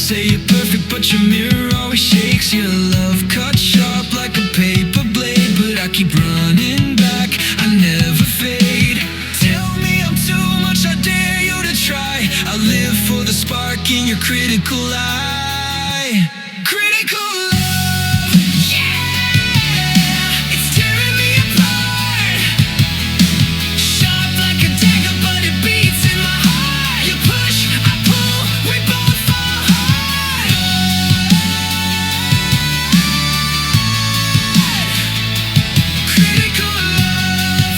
say you're perfect, but your mirror always shakes. Your love cut sharp like a paper blade, but I keep running back, I never fade. Tell me I'm too much, I dare you to try. I live for the spark in your critical eye. Critical love, yeah, it's tearing me apart. Sharp like a dagger, but it beats in my heart. You push, I pull, we both fall hard. Critical love,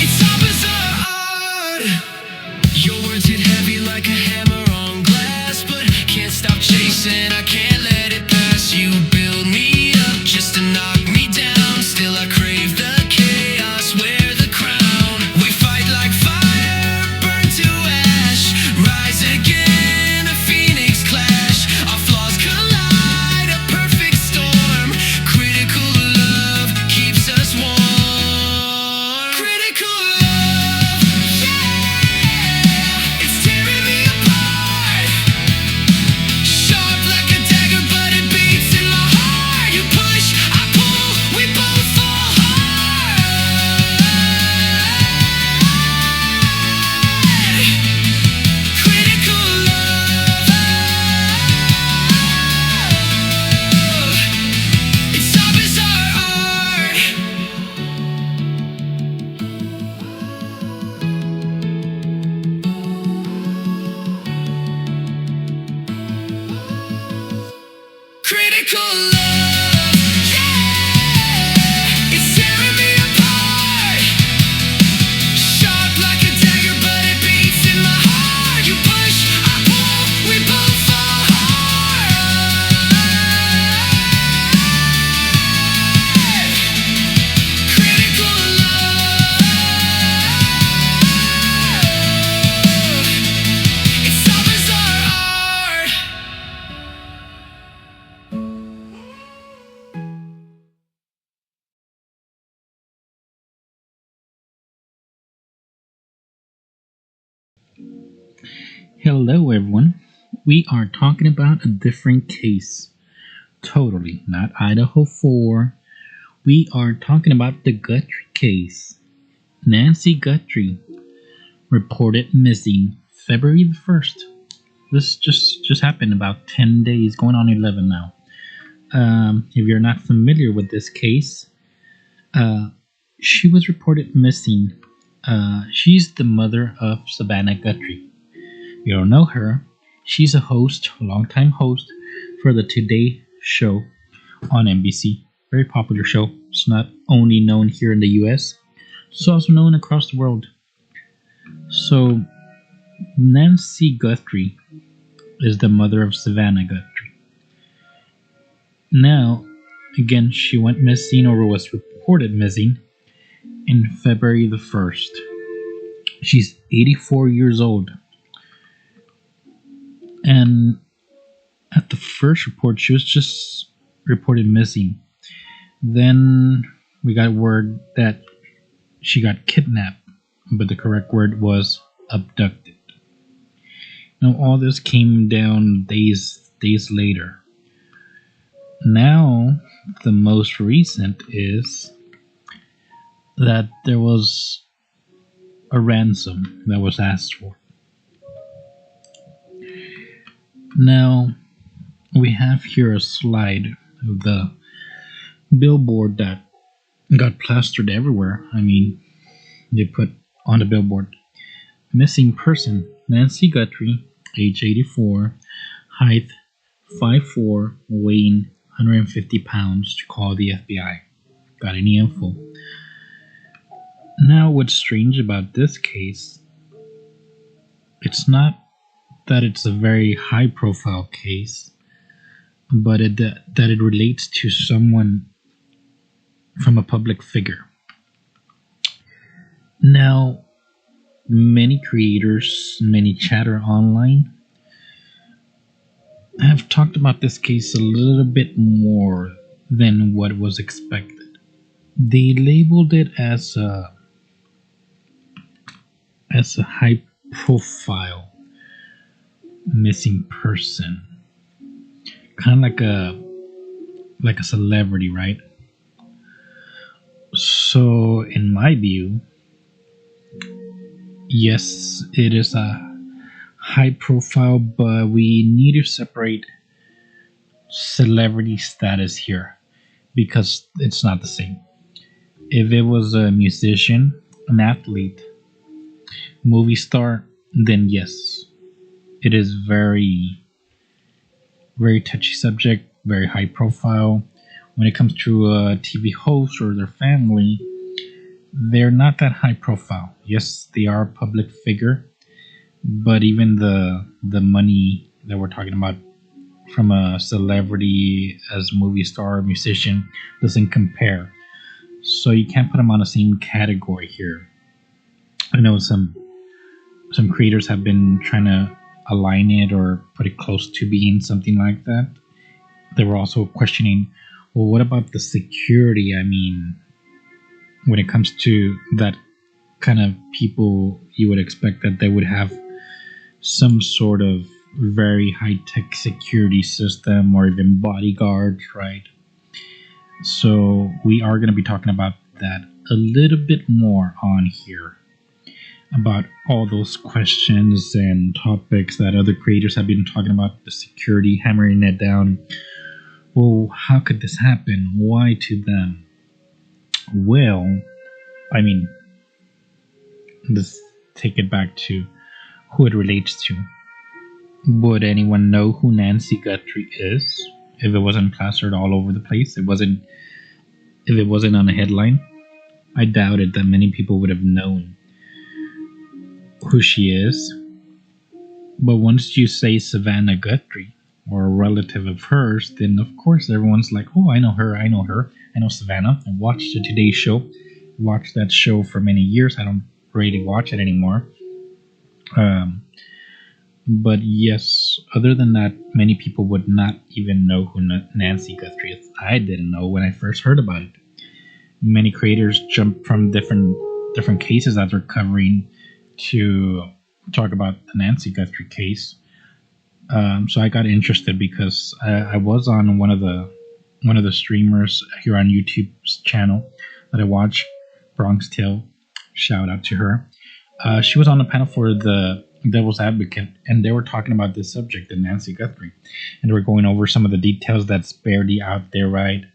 it's all bizarre art. Your words hit heavy like a hammer on glass, but can't stop chasing, I can't let it pass. You build me up just to knock me down. Still I crave the chaos, wear the crown. We fight like fire, burn to ash. Rise again, a phoenix clash. Our flaws collide, a perfect storm. Critical love keeps us warm. Critical love, yeah, it's tearing me apart. Sharp like a dagger, but it beats in my heart. You push, I pull, we both fall hard. Critical love, it's all bizarre art. Critical love, yeah, it's tearing me apart. Sharp like a dagger, but it beats in my heart. You push, I pull, we both fall hard. Critical love, it's all bizarre art. Hello, everyone. We are talking about a different case. Totally, not Idaho 4. We are talking about the Guthrie case. Nancy Guthrie reported missing February the 1st. This just happened about 10 days, going on 11 now. If you're not familiar with this case, she was reported missing. She's the mother of Savannah Guthrie. You don't know her. She's a host, a longtime host for the Today Show on NBC. Very popular show. It's not only known here in the US, it's also known across the world. So, Nancy Guthrie is the mother of Savannah Guthrie. Now, again, she went missing, or was reported missing, in February the 1st. She's 84 years old. And at the first report, she was just reported missing. Then we got word that she got kidnapped, but the correct word was abducted. Now all this came down days later. Now the most recent is that there was a ransom that was asked for. Now, we have here a slide of the billboard that got plastered everywhere. I mean, they put on the billboard, missing person, Nancy Guthrie, age 84, height 5'4", weighing 150 pounds, to call the FBI. Got any info? Now, what's strange about this case, it's not that it's a very high-profile case, but that it relates to someone from a public figure. Now, many creators, many chatter online have talked about this case a little bit more than what was expected. They labeled it as a profile missing person, kind of like a celebrity, right? So, in my view, yes, it is a high profile, but we need to separate celebrity status here because it's not the same. If it was a musician, an athlete, movie star, then yes, it is very touchy subject, very high profile. When it comes to a TV host or their family, they're not that high profile. Yes, they are a public figure, but even the money that we're talking about from a celebrity as a movie star or musician doesn't compare. So you can't put them on the same category here. I know some creators have been trying to align it or put it close to being something like that. They were also questioning, well, what about the security? I mean, when it comes to that kind of people, you would expect that they would have some sort of very high tech security system or even bodyguards, right? So we are going to be talking about that a little bit more on here, about all those questions and topics that other creators have been talking about, the security, hammering it down. Well, how could this happen? Why to them? Well, I mean, let's take it back to who it relates to. Would anyone know who Nancy Guthrie is if it wasn't plastered all over the place? If it wasn't on a headline? I doubt it that many people would have known who she is. But once you say Savannah Guthrie or a relative of hers, then of course everyone's like, oh, I know her, I know Savannah. I watched the Today Show, watched that show for many years. I don't really watch it anymore. But yes, other than that, many people would not even know who Nancy Guthrie is. I didn't know when I first heard about it. Many creators jump from different cases that they're covering to talk about the Nancy Guthrie case. So I got interested because I was on one of the streamers here on YouTube's channel that I watch, Bronx Tale. Shout out to her. She was on the panel for the Devil's Advocate, and they were talking about this subject, the Nancy Guthrie, and they were going over some of the details that's barely out there, right?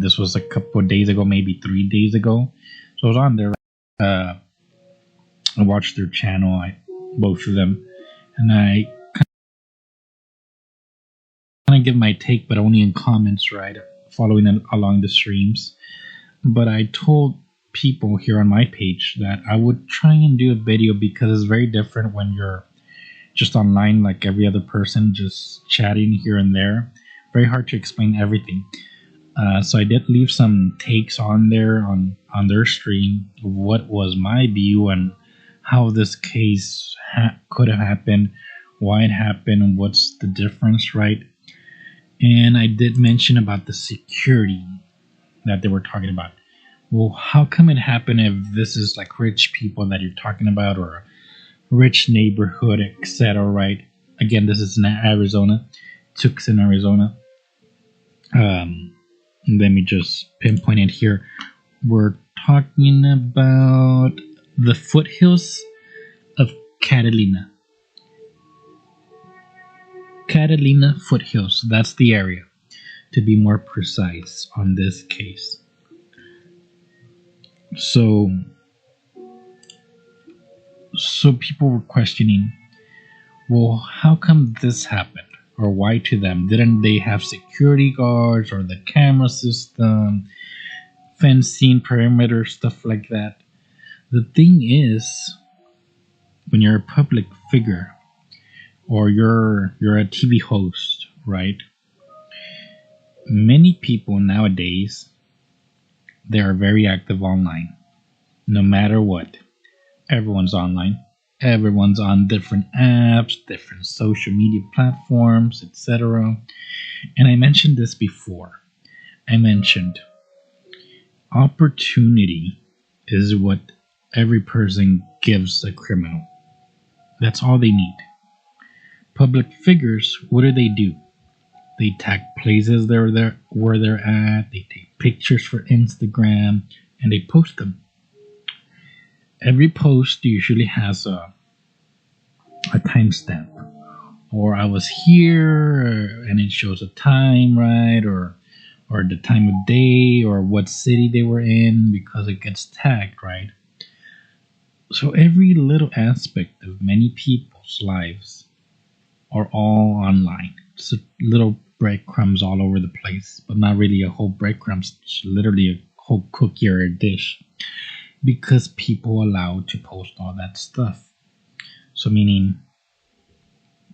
This was a couple of days ago, maybe 3 days ago. So I was on there. I watched their channel, both of them, and I kind of give my take, but only in comments, right? Following it along the streams. But I told people here on my page that I would try and do a video because it's very different when you're just online like every other person, just chatting here and there. Very hard to explain everything. So I did leave some takes on there on their stream. What was my view and how this case could have happened, why it happened, and what's the difference, right? And I did mention about the security that they were talking about. Well, how come it happened if this is like rich people that you're talking about or a rich neighborhood, etc., right? Again, this is in Arizona, Tucson, Arizona. Let me just pinpoint it here. We're talking about the foothills of Catalina. Catalina foothills, that's the area, to be more precise on this case. So people were questioning, well, how come this happened? Or why to them? Didn't they have security guards or the camera system, fencing, perimeter, stuff like that? The thing is, when you're a public figure or you're a TV host, right? Many people nowadays, they are very active online. No matter what, everyone's online. Everyone's on different apps, different social media platforms, etc. And I mentioned this before. I mentioned opportunity is what every person gives a criminal. That's all they need. Public figures, what do? They tag places where they're at. They take pictures for Instagram and they post them. Every post usually has a timestamp, or I was here, and it shows a time, right, or the time of day, or what city they were in, because it gets tagged, right? So every little aspect of many people's lives are all online. So little breadcrumbs all over the place, but not really a whole breadcrumbs, it's literally a whole cookie or a dish, because people allow to post all that stuff. So meaning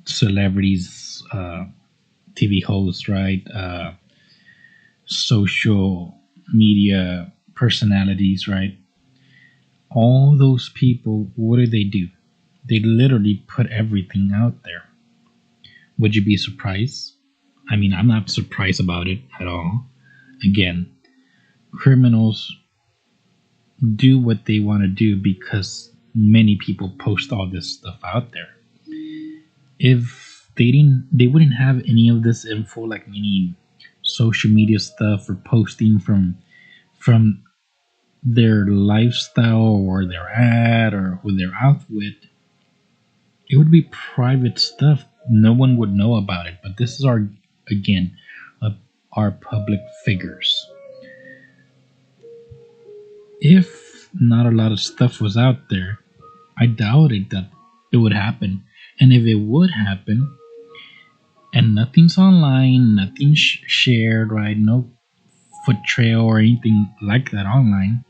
celebrities, TV hosts, right? Social media personalities, right? All those people, what do? They literally put everything out there. Would you be surprised? I mean, I'm not surprised about it at all. Again, criminals do what they want to do because many people post all this stuff out there. If they wouldn't have any of this info, like meaning social media stuff or posting from their lifestyle or where they're at or who they're out with. It would be private stuff. No one would know about it. But this is again, uh, our public figures. If not a lot of stuff was out there, I doubted that it would happen. And if it would happen, and nothing's online, nothing's shared, right? No foot trail or anything like that online,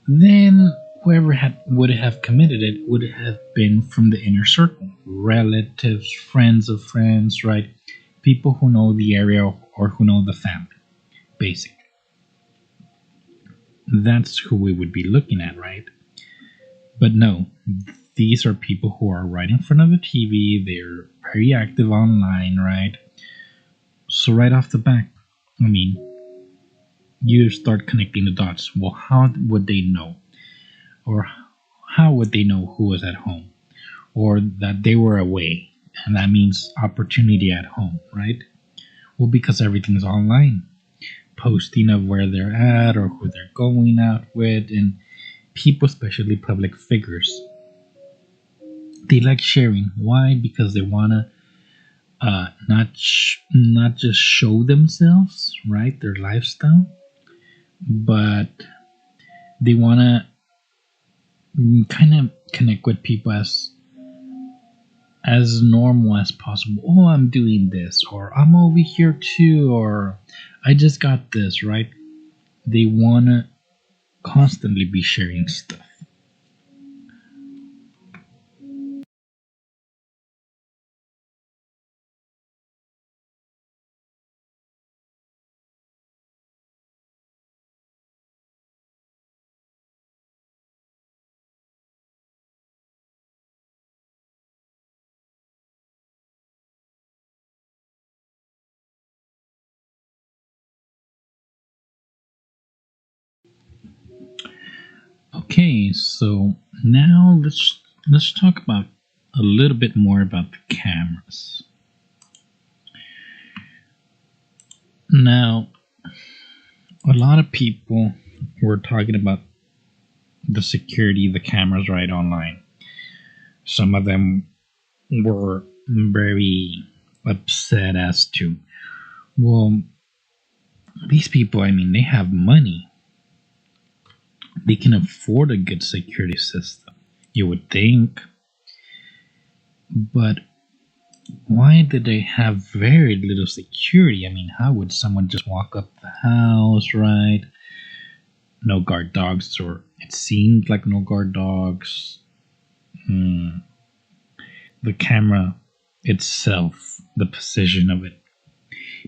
then whoever would have committed it would have been from the inner circle, relatives, friends of friends, right? People who know the area or who know the family, basically. That's who we would be looking at, right? But no, these are people who are right in front of the TV. They're very active online, right? So right off the bat, I mean, you start connecting the dots. Well, how would they know? Or how would they know who was at home? Or that they were away? And that means opportunity at home, right? Well, because everything's online. Posting of where they're at or who they're going out with. And people, especially public figures, they like sharing. Why? Because they want to not just show themselves, right? Their lifestyle, but they want to kind of connect with people as normal as possible. Oh, I'm doing this, or I'm over here too, or I just got this, right? They want to constantly be sharing stuff. Okay, so now let's talk about a little bit more about the cameras. Now, a lot of people were talking about the security, the cameras right online. Some of them were very upset as to, well, these people, I mean, they have money. They can afford a good security system, you would think. But why did they have very little security? I mean, how would someone just walk up the house, right? No guard dogs, or it seemed like no guard dogs. The camera itself, the position of it.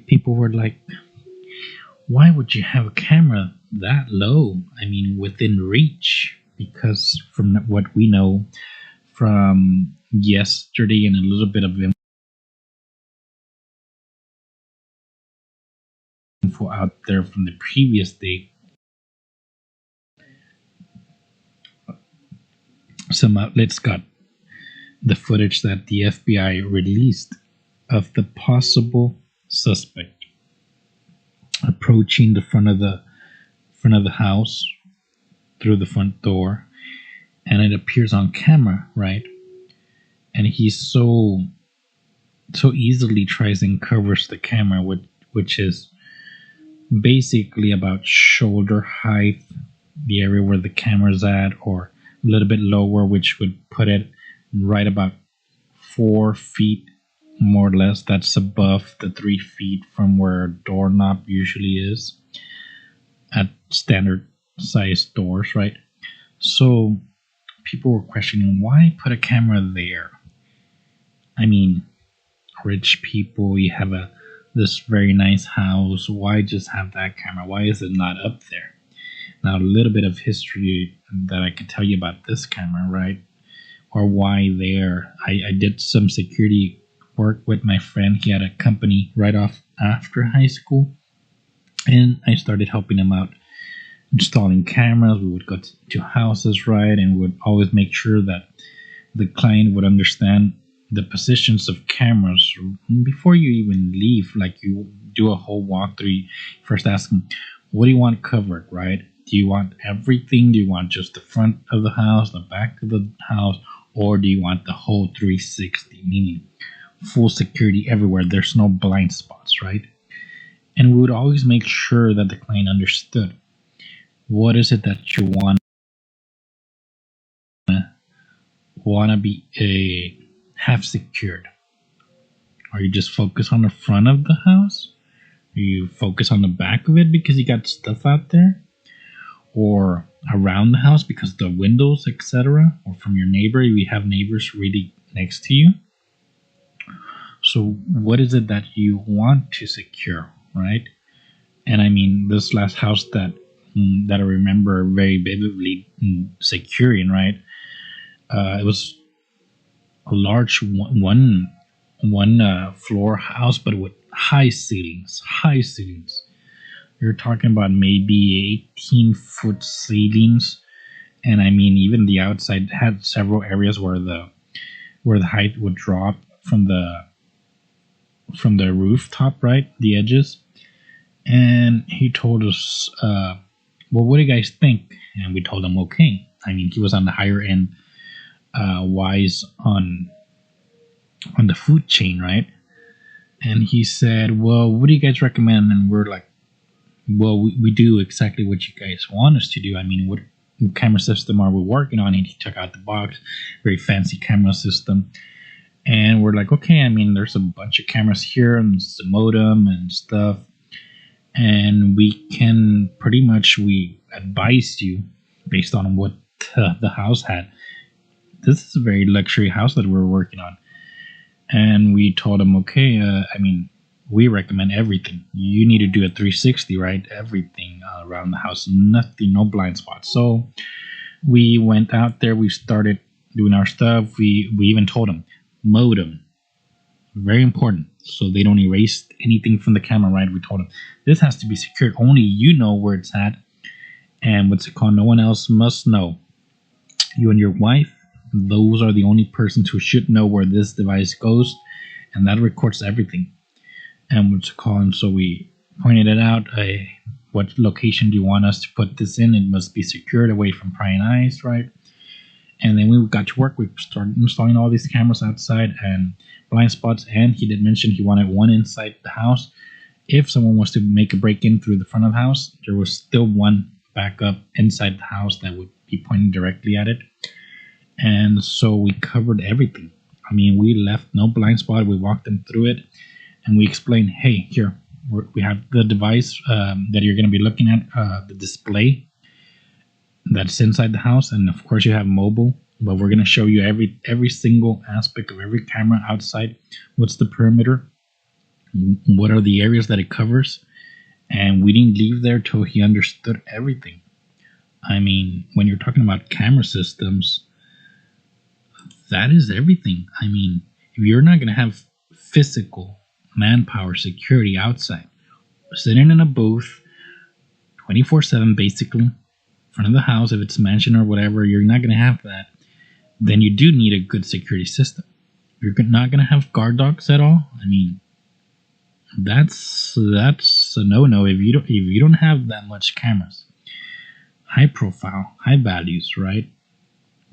People were like, why would you have a camera that low? I mean, within reach. Because from what we know from yesterday and a little bit of info out there from the previous day, some outlets got the footage that the FBI released of the possible suspect approaching the front of the house through the front door, and it appears on camera, right? And he so easily tries and covers the camera, which is basically about shoulder height, the area where the camera's at, or a little bit lower, which would put it right about 4 feet, more or less. That's above the 3 feet from where a doorknob usually is at standard size doors, right? So people were questioning, why put a camera there? I mean, rich people, you have this very nice house, why just have that camera? Why is it not up there? Now, a little bit of history that I could tell you about this camera, right? Or why there. I did some security work with my friend. He had a company right off after high school, and I started helping him out installing cameras. We would go to houses, right? And would always make sure that the client would understand the positions of cameras before you even leave. Like, you do a whole walkthrough. You first ask them, what do you want covered, right? Do you want everything? Do you want just the front of the house, the back of the house, or do you want the whole 360, meaning full security everywhere? There's no blind spots, right? And we would always make sure that the client understood, what is it that you want to be have secured? Are you just focused on the front of the house? Are you focused on the back of it because you got stuff out there? Or around the house because the windows, etc., or from your neighbor? We have neighbors really next to you. So what is it that you want to secure, right? And I mean, this last house that I remember very vividly securing, right? It was a large one floor house, but with high ceilings. You're talking about maybe 18-foot ceilings, and I mean, even the outside had several areas where the height would drop from the rooftop, right? The edges. And he told us, well, what do you guys think? And we told him, okay. I mean, he was on the higher end, wise on the food chain, right? And he said, well, what do you guys recommend? And we're like, well, we do exactly what you guys want us to do. I mean, what camera system are we working on? And he took out the box, very fancy camera system. And we're like, okay, I mean, there's a bunch of cameras here and the modem and stuff. And we can we advise you based on what the house had. This is a very luxury house that we're working on. And we told him, okay, I mean, we recommend everything. You need to do a 360, right? Everything around the house, nothing, no blind spots. So we went out there, we started doing our stuff. We even told them, modem, very important, so they don't erase anything from the camera, right? We told them, this has to be secured. Only you know where it's at. And what's it called? No one else must know. You and your wife, those are the only persons who should know where this device goes, and that records everything. And what's it called? And so we pointed it out. What location do you want us to put this in? It must be secured away from prying eyes, right? And then we got to work. We started installing all these cameras outside and blind spots. And he did mention he wanted one inside the house. If someone was to make a break-in through the front of the house, there was still one backup inside the house that would be pointing directly at it. And so we covered everything. I mean, we left no blind spot. We walked them through it. And we explained, hey, here, we have the device that you're going to be looking at, the display that's inside the house. And, of course, you have mobile. But we're going to show you every single aspect of every camera outside. What's the perimeter? What are the areas that it covers? And we didn't leave there till he understood everything. I mean, when you're talking about camera systems, that is everything. I mean, if you're not going to have physical manpower security outside, sitting in a booth 24/7 basically in front of the house, if it's a mansion or whatever, you're not going to have that. then you do need a good security system. You're not going to have guard dogs at all. I mean, that's a no-no if you don't have that much cameras. High profile, high values, right?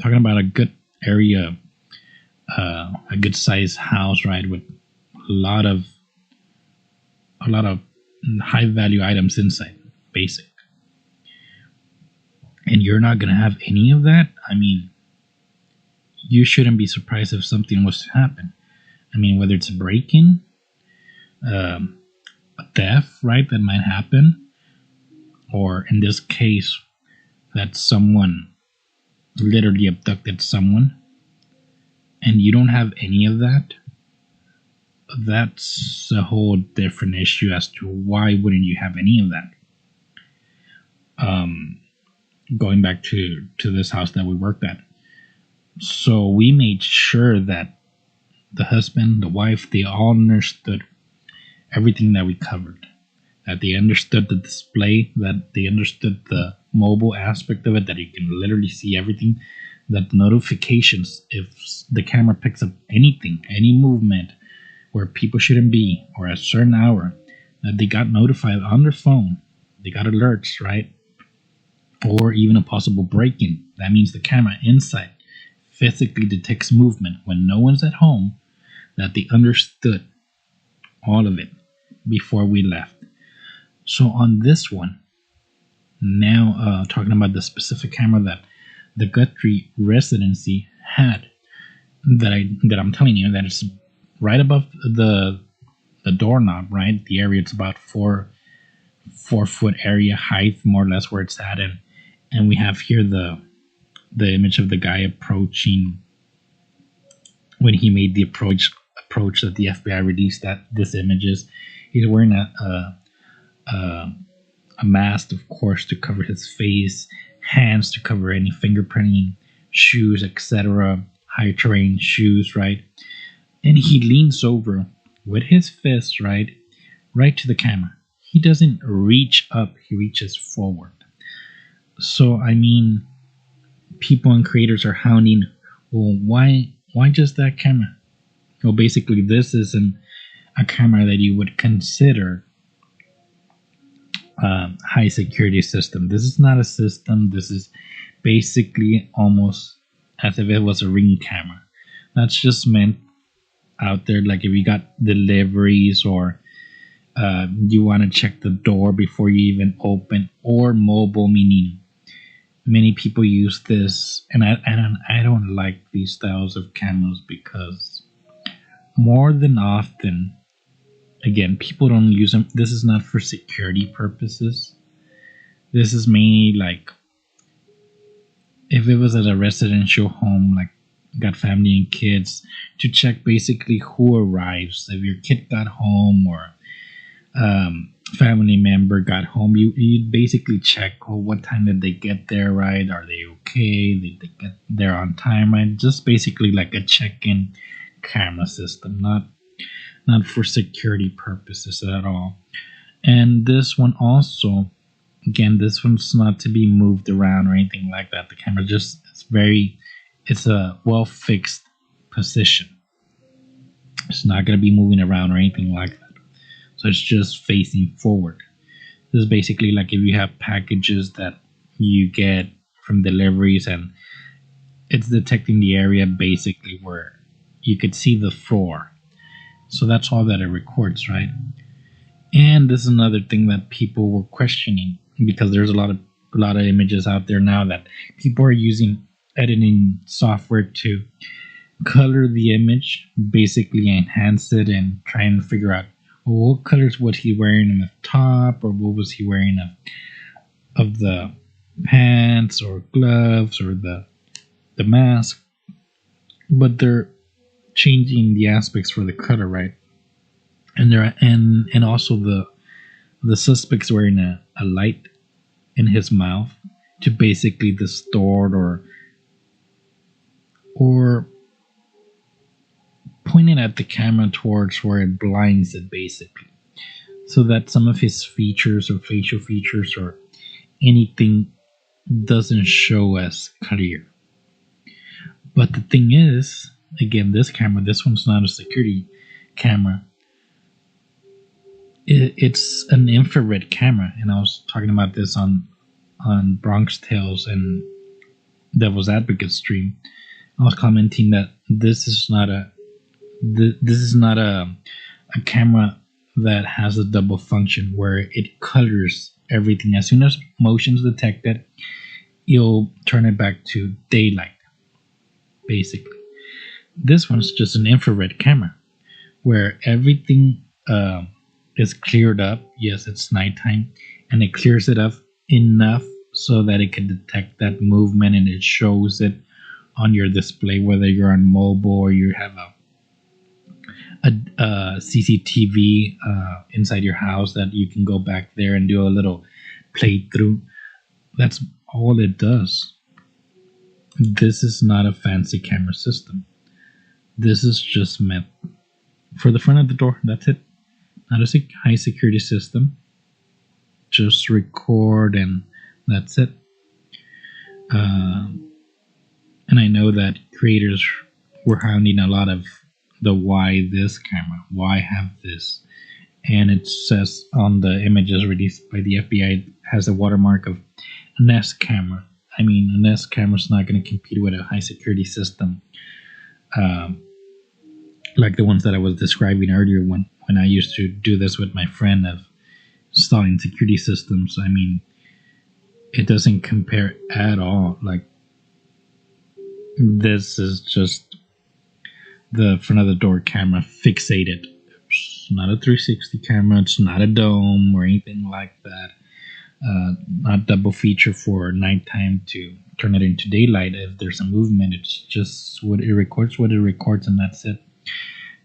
Talking about a good area, a good sized house, right, with a lot of high value items inside, basic. And you're not gonna have any of that. I mean, you shouldn't be surprised if something was to happen. I mean, whether it's a break-in, a theft, right, that might happen, or in this case, that someone literally abducted someone, and you don't have any of that. That's a whole different issue as to why wouldn't you have any of that. Going back to this house that we worked at, so we made sure that the husband, the wife, they all understood everything that we covered, that they understood the display, that they understood the mobile aspect of it, that you can literally see everything, that the notifications, if the camera picks up anything, any movement where people shouldn't be, or at a certain hour, that they got notified on their phone, they got alerts, right? Or even a possible break-in. That means the camera inside physically detects movement when no one's at home, that they understood all of it before we left. So on this one, now talking about the specific camera that the Guthrie residency had, that I'm telling you, that it's right above the doorknob, right? The area, it's about 4-foot area height, more or less, where it's at, and we have here the image of the guy approaching when he made the approach that the FBI released. That this image is, he's wearing a mask, of course, to cover his face, hands to cover any fingerprinting, shoes, etc., high terrain shoes, right? And he leans over with his fist, right to the camera. He doesn't reach up, he reaches forward. So, I mean, people and creators are hounding, well, why just that camera? Well, basically, this isn't a camera that you would consider high security system. This is not a system. This is basically almost as if it was a Ring camera. That's just meant out there, like if you got deliveries, or you want to check the door before you even open, or mobile, meaning many people use this, and I don't like these styles of cameras, because more than often, again, people don't use them. This is not for security purposes. This is mainly like if it was at a residential home, like got family and kids, to check basically who arrives. If your kid got home, or family member got home, you basically check, oh, what time did they get there, right? Are they okay? Did they get there on time, right? Just basically like a check-in camera system, not for security purposes at all. And this one also, again, this one's not to be moved around or anything like that. The camera just, it's a well fixed position. It's not going to be moving around or anything like that. So it's just facing forward. This is basically like if you have packages that you get from deliveries, and it's detecting the area basically where you could see the floor. So that's all that it records, right? And this is another thing that people were questioning, because there's a lot of images out there now that people are using editing software to color the image, basically enhance it, and try and figure out, well, what colors was he wearing in the top, or what was he wearing of the pants or gloves or the mask. But they're changing the aspects for the color, right? And there and also the suspect's wearing a light in his mouth to basically distort or pointing at the camera towards where it blinds it, basically, so that some of his features or facial features or anything doesn't show as clear. But the thing is, again, this one's not a security camera. It's an infrared camera, and I was talking about this on Bronx Tales and Devil's Advocate stream. I was commenting that this is not a camera that has a double function where it colors everything. As soon as motion's detected, you'll turn it back to daylight, basically. This one's just an infrared camera where everything is cleared up. Yes, it's nighttime, and it clears it up enough so that it can detect that movement, and it shows it on your display, whether you're on mobile or you have a CCTV inside your house that you can go back there and do a little playthrough. That's all it does. This is not a fancy camera system. This is just meant for the front of the door. That's it. Not a high security system. Just record and that's it. And I know that creators were hounding a lot of the why this camera, why have this, and it says on the images released by the FBI, it has a watermark of a Nest camera. I mean, a Nest camera is not going to compete with a high security system like the ones that I was describing earlier when I used to do this with my friend of installing security systems. I mean, it doesn't compare at all. Like, this is just the front of the door camera fixated. It's not a 360 camera. It's not a dome or anything like that. Not double feature for nighttime to turn it into daylight if there's a movement. It's just what it records, and that's it.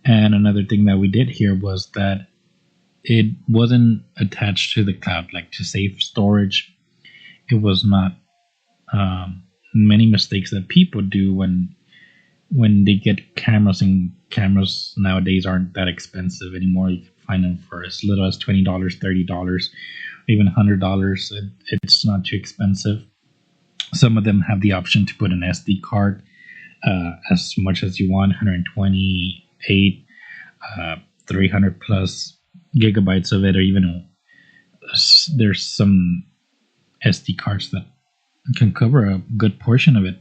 And another thing that we did here was that it wasn't attached to the cloud, like to safe storage. It was not. Many mistakes that people do when they get cameras, and cameras nowadays aren't that expensive anymore. You can find them for as little as $20, $30, even $100. It's not too expensive. Some of them have the option to put an SD card as much as you want, 128, 300 plus gigabytes of it, or even there's some SD cards that can cover a good portion of it.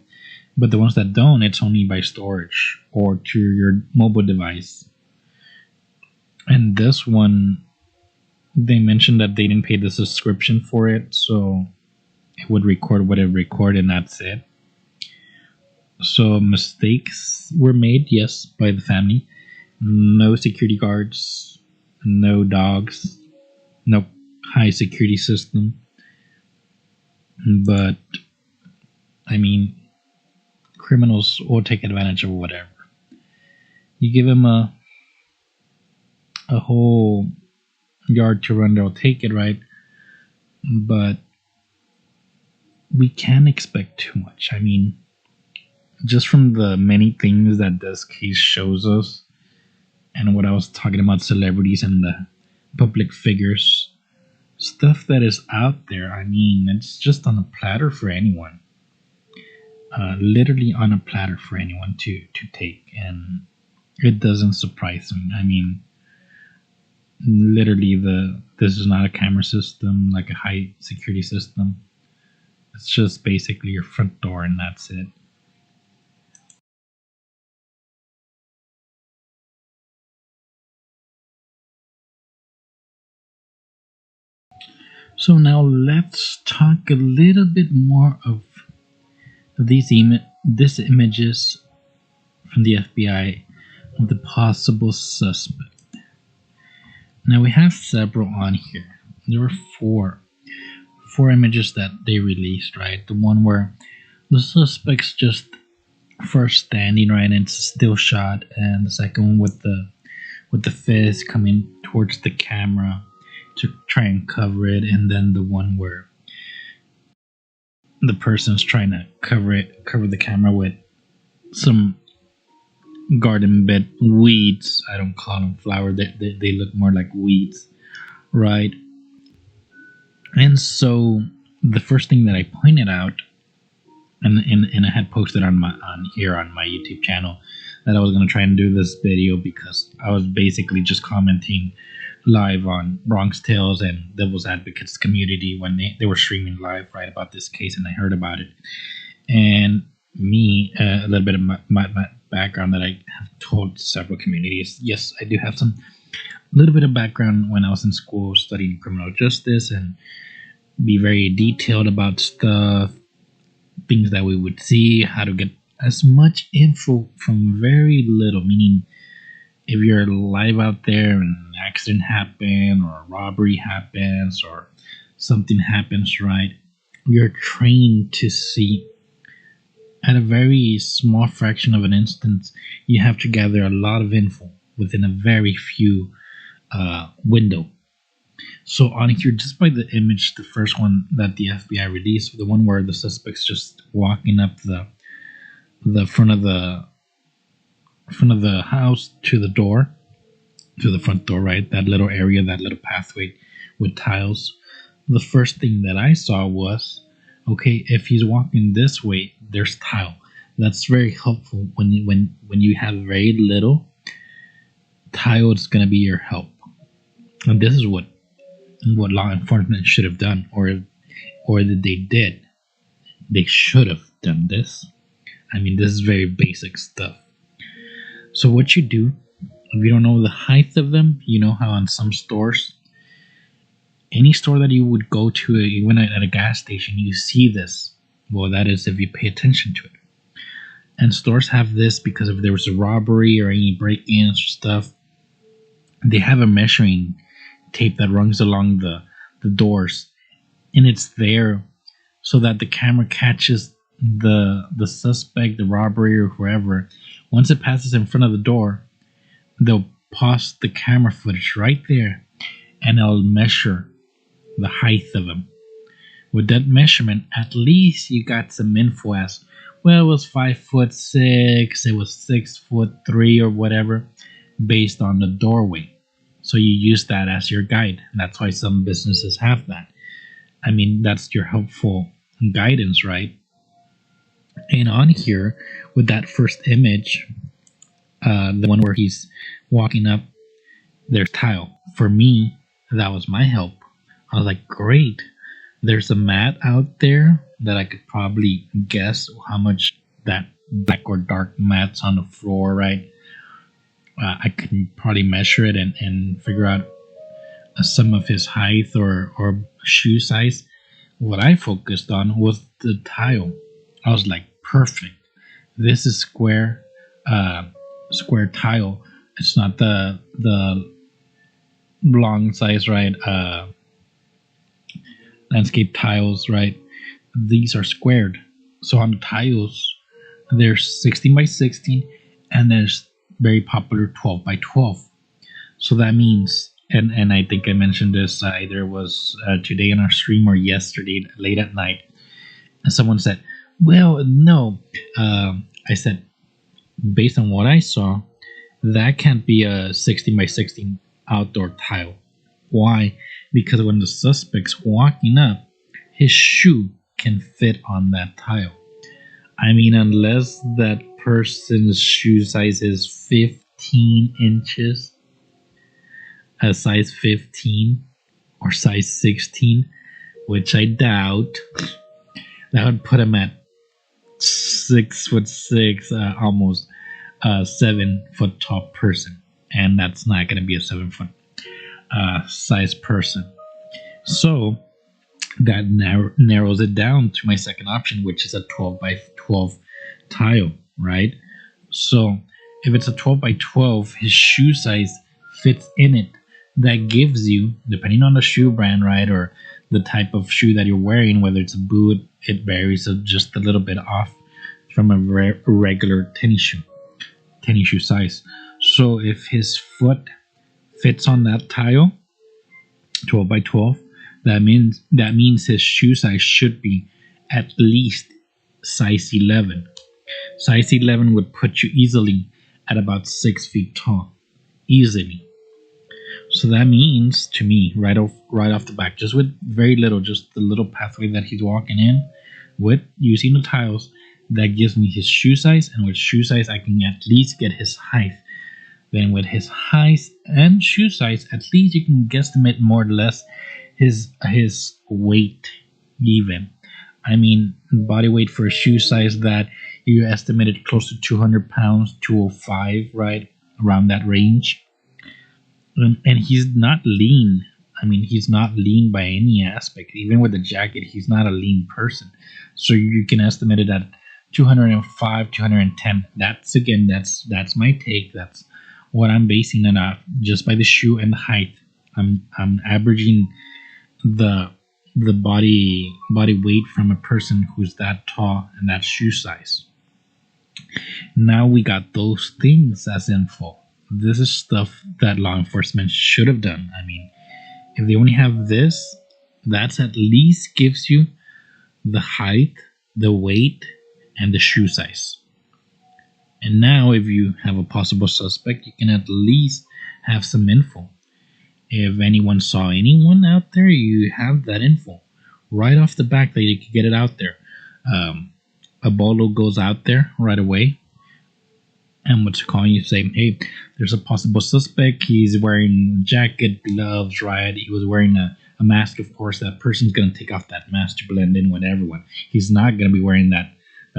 But the ones that don't, it's only by storage or to your mobile device. And this one, they mentioned that they didn't pay the subscription for it, so it would record what it recorded, and that's it. So mistakes were made, yes, by the family. No security guards, no dogs, no high security system. But, I mean, criminals will take advantage of whatever. You give them a whole yard to run, they'll take it, right? But we can't expect too much. I mean, just from the many things that this case shows us, and what I was talking about, celebrities and the public figures, stuff that is out there, I mean, it's just on a platter for anyone. Literally on a platter for anyone to take, and it doesn't surprise me. I mean, literally, this is not a camera system like a high security system. It's just basically your front door, and that's it. So now let's talk a little bit more of these images from the FBI of the possible suspect. Now we have several on here. There were four images that they released, right? The one where the suspect's just first standing, right, and it's a still shot, and the second one with the fist coming towards the camera to try and cover it, and then the one where the person's trying to cover the camera with some garden bed weeds. I don't call them flowers. They look more like weeds, right? And so the first thing that I pointed out and I had posted on here on my YouTube channel that I was gonna try and do this video because I was basically just commenting live on Bronx Tales and Devil's Advocates community when they were streaming live right about this case, and I heard about it. And me, a little bit of my background that I have told several communities. Yes, I do have some little bit of background when I was in school studying criminal justice and be very detailed about stuff, things that we would see, how to get as much info from very little, meaning if you're live out there and an accident happens or a robbery happens or something happens, right, you're trained to see at a very small fraction of an instance. You have to gather a lot of info within a very few window. So on here, just by the image, the first one that the FBI released, the one where the suspect's just walking up the front of the house to the front door, right? That little area, that little pathway with tiles. The first thing that I saw was, okay, if he's walking this way, there's tile. That's very helpful when you have very little tile. It's gonna be your help, and this is what law enforcement should have done, or that they did. They should have done this. I mean, this is very basic stuff. So what you do, if you don't know the height of them, you know how on some stores, any store that you would go to, even at a gas station, you see this. Well, that is if you pay attention to it. And stores have this because if there was a robbery or any break-ins or stuff, they have a measuring tape that runs along the doors, and it's there so that the camera catches the suspect, the robbery, or whoever. Once it passes in front of the door, they'll pause the camera footage right there, and it'll measure the height of him. With that measurement, at least you got some info as, well, it was 5'6", it was 6'3", or whatever, based on the doorway. So you use that as your guide. That's why some businesses have that. I mean, that's your helpful guidance, right? And on here, with that first image, the one where he's walking up, there's tile. For me, that was my help. I was like, great. There's a mat out there that I could probably guess how much that black or dark mat's on the floor, right? I can probably measure it and figure out some of his height or shoe size. What I focused on was the tile. I was like, perfect. This is square tile. It's not the long size, right? Landscape tiles, right? These are squared. So on the tiles, there's 16 by 16, and there's very popular 12 by 12. So that means, and I think I mentioned this either was today in our stream or yesterday late at night, and someone said, well, no. I said, based on what I saw, that can't be a 16 by 16 outdoor tile. Why? Because when the suspect's walking up, his shoe can fit on that tile. I mean, unless that person's shoe size is 15 inches, a size 15 or size 16, which I doubt, that would put him at 6'6", almost 7 foot tall person, and that's not going to be a 7 foot size person. So that narrows it down to my second option, which is a 12 by 12 tile, right? So if it's a 12 by 12, his shoe size fits in it. That gives you, depending on the shoe brand, right, or the type of shoe that you're wearing, whether it's a boot, it varies just a little bit off from a regular tennis shoe size. So if his foot fits on that tile, 12 by 12, that means his shoe size should be at least size 11. Size 11 would put you easily at about 6 feet tall, easily. So that means to me, right off the back, just with very little, just the little pathway that he's walking in, with using the tiles, that gives me his shoe size, and with shoe size I can at least get his height. Then with his height and shoe size, at least you can guesstimate more or less his weight even. I mean, body weight for a shoe size that you estimated close to 200 pounds, 205, right? Around that range. And he's not lean. I mean, he's not lean by any aspect. Even with the jacket, he's not a lean person. So you can estimate it at 205, 210. That's my take. That's what I'm basing it off just by the shoe and the height. I'm averaging the body weight from a person who's that tall and that shoe size. Now we got those things as info. This is stuff that law enforcement should have done. I mean, if they only have this, that's at least gives you the height, the weight, and the shoe size. And now if you have a possible suspect, you can at least have some info. If anyone saw anyone out there, you have that info right off the back that you can get it out there. A bolo goes out there right away. And what's calling you say, hey, there's a possible suspect. He's wearing a jacket, gloves, right? He was wearing a mask, of course. That person's going to take off that mask to blend in with everyone. He's not going to be wearing that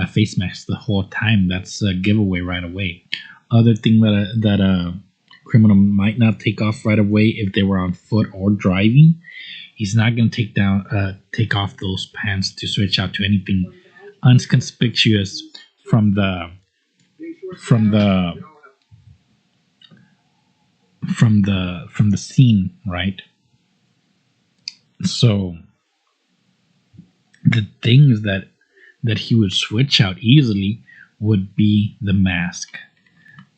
face mask the whole time. That's a giveaway right away. Other thing that a criminal might not take off right away if they were on foot or driving, he's not going to take off those pants to switch out to anything unconspicuous from the scene, right? So the things that he would switch out easily would be the mask.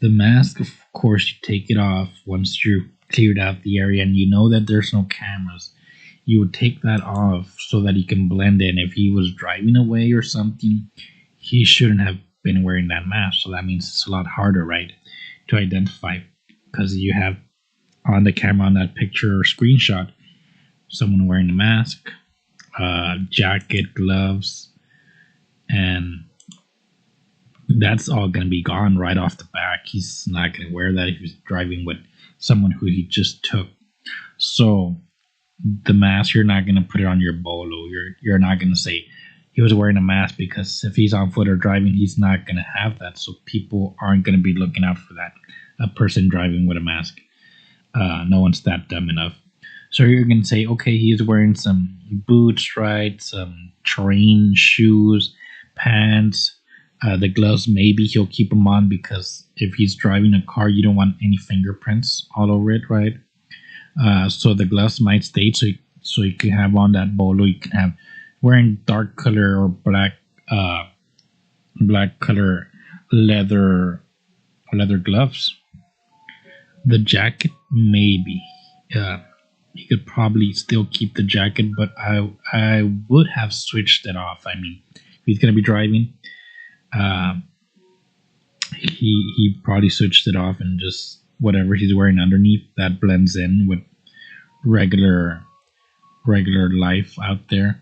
The mask, of course, you take it off once you cleared out the area and you know that there's no cameras. You would take that off so that he can blend in. If he was driving away or something, he shouldn't have been wearing that mask. So that means it's a lot harder, right, to identify, because you have on the camera on that picture or screenshot someone wearing a mask, jacket, gloves, and that's all going to be gone right off the back. He's not going to wear that if he's driving with someone who he just took. So the mask, you're not going to put it on your bolo. You're not going to say he was wearing a mask, because if he's on foot or driving, he's not going to have that. So people aren't going to be looking out for that. A person driving with a mask. No one's that dumb enough. So you're going to say, okay, he's wearing some boots, right? Some terrain shoes, pants, the gloves. Maybe he'll keep them on, because if he's driving a car, you don't want any fingerprints all over it, right? So the gloves might stay. So you can have on that bolo. You can have wearing dark color or black color leather gloves. The jacket, maybe. You could probably still keep the jacket, but I would have switched it off. I mean, if he's gonna be driving, he probably switched it off, and just whatever he's wearing underneath that blends in with regular life out there.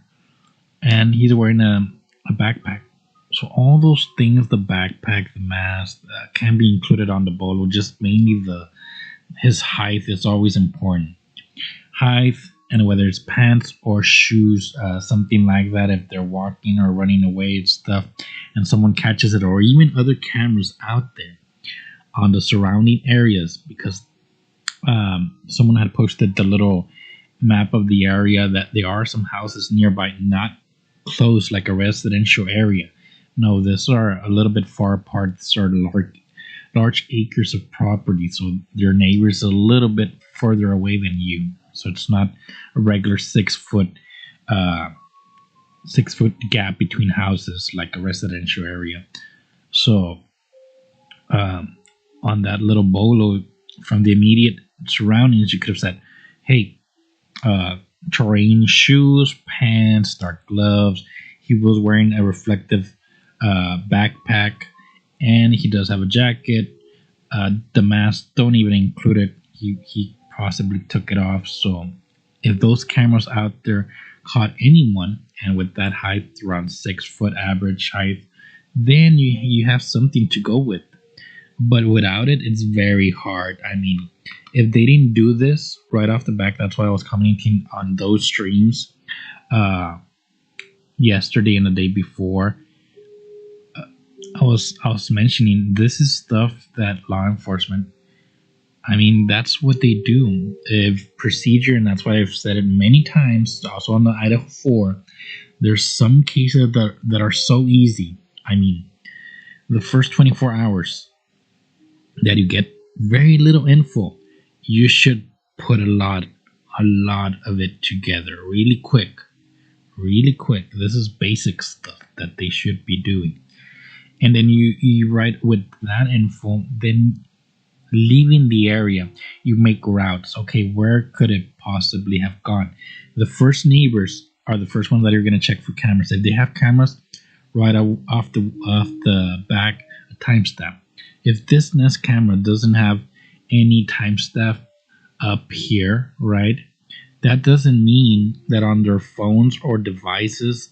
And he's wearing a backpack. So all those things, the backpack, the mask, can be included on the bolo. Just mainly his height is always important. Height, and whether it's pants or shoes, something like that. If they're walking or running away and stuff, and someone catches it, or even other cameras out there on the surrounding areas, because someone had posted the little map of the area that there are some houses nearby, not close like a residential area. No, these are a little bit far apart. These are large acres of property, so their neighbors a little bit further away than you. So it's not a regular 6 foot gap between houses like a residential area. So on that little bolo, from the immediate surroundings, you could have said, hey, terrain shoes, pants, dark gloves. He was wearing a reflective backpack, and he does have a jacket. The mask, don't even include it. He possibly took it off. So if those cameras out there caught anyone, and with that height, around 6 foot average height, then you have something to go with. But without it, it's very hard. I mean, if they didn't do this right off the back, that's why I was commenting on those streams uh, yesterday and the day before. I was mentioning this is stuff that law enforcement. I mean, that's what they do. If procedure, and that's why I've said it many times. Also on the Idaho 4, there's some cases that are so easy. I mean, the first 24 hours that you get very little info, you should put a lot of it together really quick. Really quick. This is basic stuff that they should be doing. And then you write with that info, then leaving the area, you make routes. Okay, where could it possibly have gone? The first neighbors are the first ones that you're going to check for cameras. If they have cameras, right off the back, a timestamp. If this Nest camera doesn't have any timestamp up here, right, that doesn't mean that on their phones or devices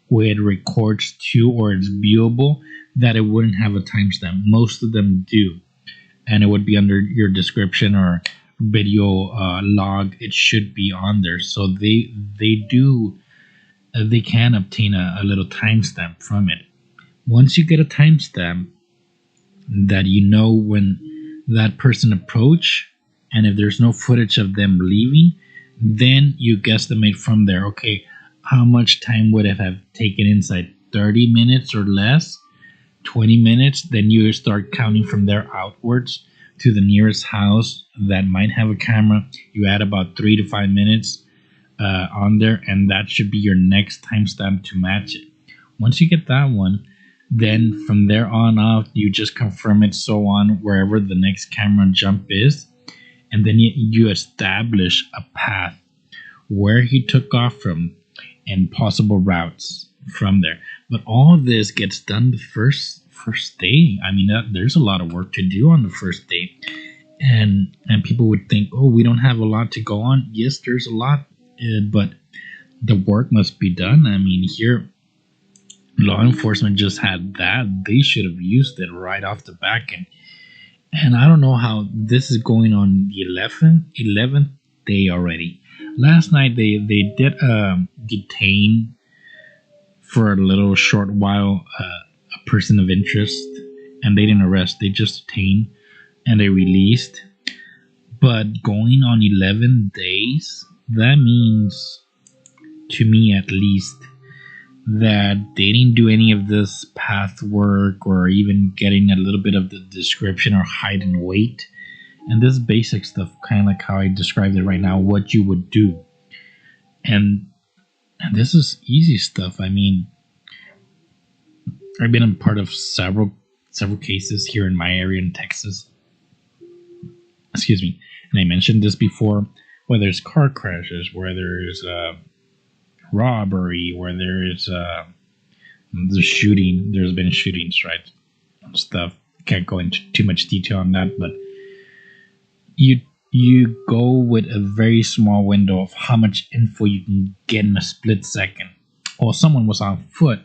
where it records to or it's viewable, that it wouldn't have a timestamp. Most of them do, and it would be under your description or video log. It should be on there, so they do they can obtain a little timestamp from it. Once you get a timestamp that you know when that person approached, and if there's no footage of them leaving, then you guesstimate from there. Okay, how much time would it have taken inside? 30 minutes or less? 20 minutes? Then you start counting from there outwards to the nearest house that might have a camera. You add about 3 to 5 minutes on there, and that should be your next timestamp to match it. Once you get that one, then from there on out, you just confirm it, so on, wherever the next camera jump is, and then you establish a path where he took off from and possible routes from there. But all of this gets done the first day. I mean, there's a lot of work to do on the first day, and people would think, oh, we don't have a lot to go on. Yes, there's a lot, but the work must be done. I mean, here law enforcement just had that. They should have used it right off the back, and I don't know how this is going on the 11th day already. Last night they did detain for a little short while a person of interest, and they didn't arrest. They just detained and they released. But going on 11 days, that means, to me at least, that they didn't do any of this path work or even getting a little bit of the description or height and weight. And this basic stuff, kind of like how I described it right now, what you would do. And this is easy stuff. I mean, I've been a part of several cases here in my area in Texas. Excuse me. And I mentioned this before, where there's car crashes, where there's robbery, where there's the shooting. There's been shootings, right? Stuff. Can't go into too much detail on that, but you go with a very small window of how much info you can get in a split second. Or someone was on foot.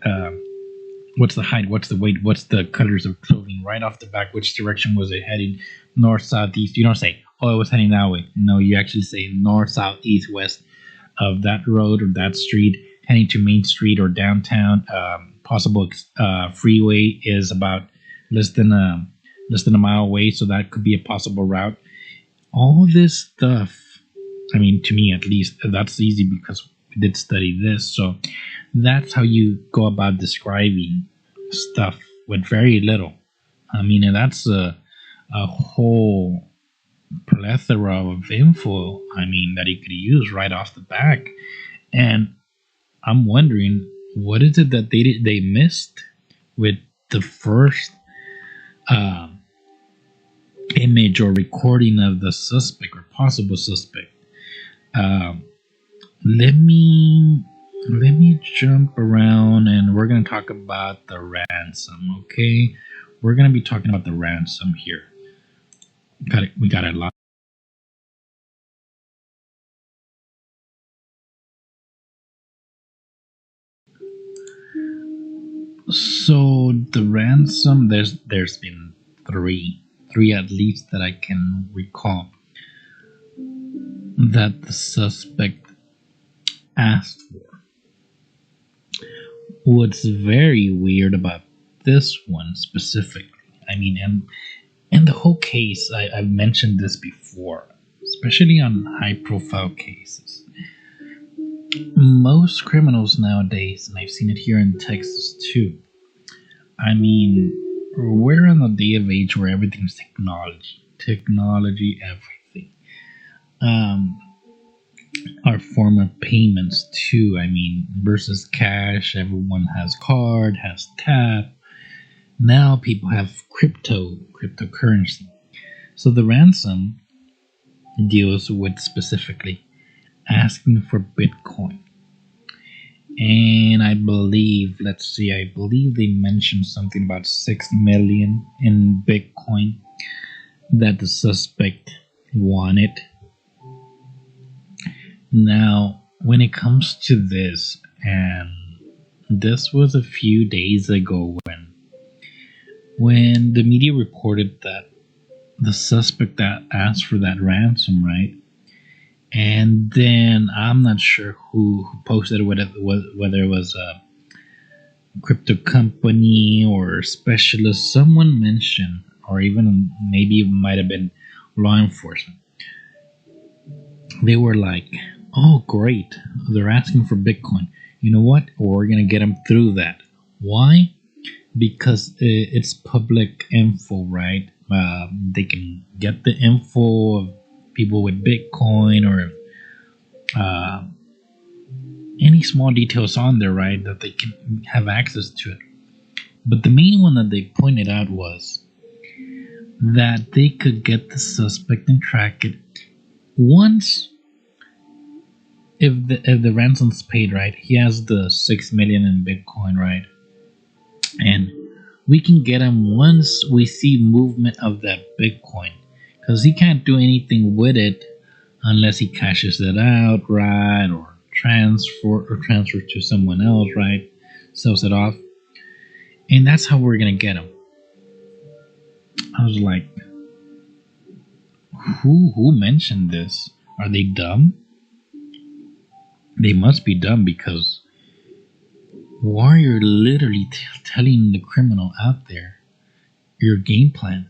What's the height? What's the weight? What's the colors of clothing? Right off the back, which direction was it heading? North, south, east. You don't say, oh, it was heading that way. No, you actually say north, south, east, west of that road or that street, heading to Main Street or downtown. Possible freeway is about less than a mile away, so that could be a possible route. All this stuff, I mean, to me at least, that's easy because we did study this. So that's how you go about describing stuff with very little. I mean, and that's a whole plethora of info, I mean, that you could use right off the back. And I'm wondering, what is it that they missed with the first image or recording of the suspect or possible suspect? Let me jump around, and we're going to talk about the ransom. Okay, we're going to be talking about the ransom here. We got a lot. So the ransom, there's been three at least that I can recall that the suspect asked for. What's very weird about this one specifically, I mean, and the whole case, I've mentioned this before, especially on high profile cases. Most criminals nowadays, and I've seen it here in Texas too, I mean, we're in a day of age where everything's technology, everything. Um, our form of payments too. I mean, versus cash, everyone has card, has tap. Now people have cryptocurrency. So the ransom deals with specifically asking for Bitcoin. And I believe, I believe they mentioned something about 6 million in Bitcoin that the suspect wanted. Now, when it comes to this, and this was a few days ago when the media reported that the suspect that asked for that ransom, right? And then I'm not sure who posted it, whether it was a crypto company or a specialist. Someone mentioned, or even maybe it might have been law enforcement. They were like, "Oh, great! They're asking for Bitcoin. You know what? We're gonna get them through that. Why? Because it's public info, right? They can get the info of people with Bitcoin or any small details on there, right? That they can have access to it." But the main one that they pointed out was that they could get the suspect and track it once. If the ransom's paid, right, he has the 6 million in Bitcoin, right, and we can get him once we see movement of that Bitcoin, because he can't do anything with it unless he cashes it out, right, or transfer to someone else, right, sells it off, and that's how we're gonna get him. I was like, who mentioned this? Are they dumb? They must be dumb, because why are you literally telling the criminal out there your game plan?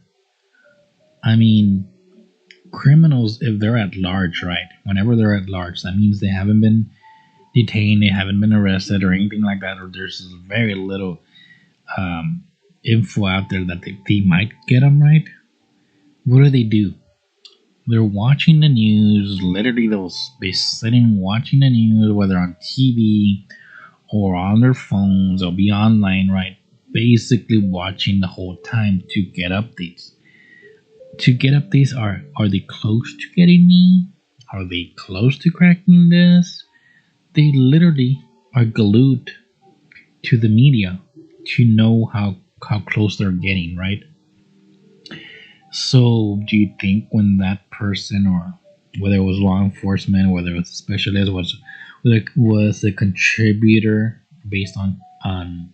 I mean, criminals, if they're at large, right? Whenever they're at large, that means they haven't been detained, they haven't been arrested or anything like that, or there's very little info out there that they might get them, right? What do? They're watching the news. Literally, they'll be sitting watching the news, whether on TV or on their phones. They'll be online, right? Basically watching the whole time to get updates. Are they close to getting me? Are they close to cracking this? They literally are glued to the media to know how close they're getting, right? So, do you think when that person, or whether it was law enforcement, whether it was a specialist, was a contributor based on